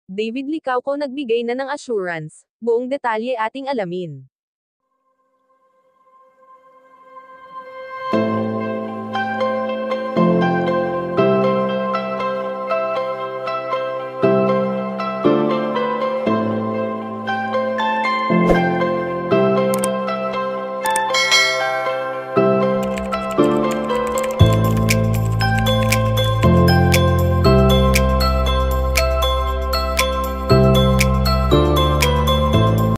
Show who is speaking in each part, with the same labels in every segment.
Speaker 1: David Licauco nagbigay na ng assurance. Buong detalye ating alamin.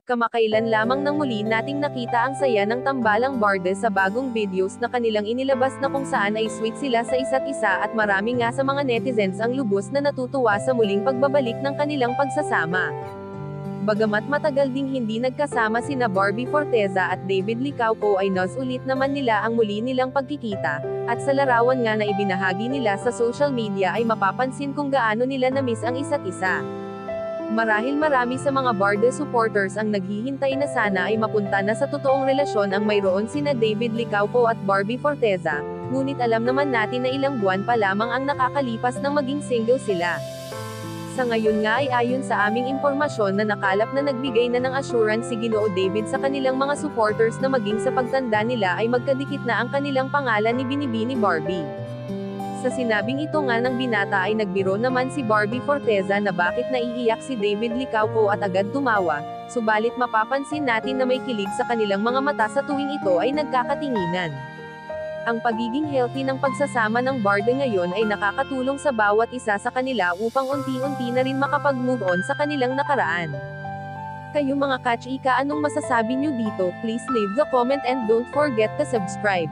Speaker 1: Kamakailan lamang nang muli nating nakita ang saya ng tambalang Barda sa bagong videos na kanilang inilabas na kung saan ay sweet sila sa isa't isa at marami nga sa mga netizens ang lubos na natutuwa sa muling pagbabalik ng kanilang pagsasama. Bagamat matagal ding hindi nagkasama sina Barbie Forteza at David Licauco ay ulit naman nila ang muli nilang pagkikita, at sa larawan nga na ibinahagi nila sa social media ay mapapansin kung gaano nila na-miss ang isa't isa. Marahil marami sa mga Barda supporters ang naghihintay na sana ay mapunta na sa totoong relasyon ang mayroon sina David Licauco at Barbie Forteza, ngunit alam naman natin na ilang buwan pa lamang ang nakakalipas nang maging single sila. Sa ngayon nga ay ayon sa aming impormasyon na nakalap na nagbigay na ng assurance si Ginoo David sa kanilang mga supporters na maging sa pagtanda nila ay magkadikit na ang kanilang pangalan ni Binibini Barbie. Sa sinabing ito nga ng binata ay nagbiro naman si Barbie Forteza na bakit naiiyak si David Licauco at agad tumawa, subalit mapapansin natin na may kilig sa kanilang mga mata sa tuwing ito ay nagkakatinginan. Ang pagiging healthy ng pagsasama ng Barda ngayon ay nakakatulong sa bawat isa sa kanila upang unti-unti na rin makapag-move on sa kanilang nakaraan. Kayo mga ka-chika, anong masasabi nyo dito? Please leave the comment and don't forget to subscribe.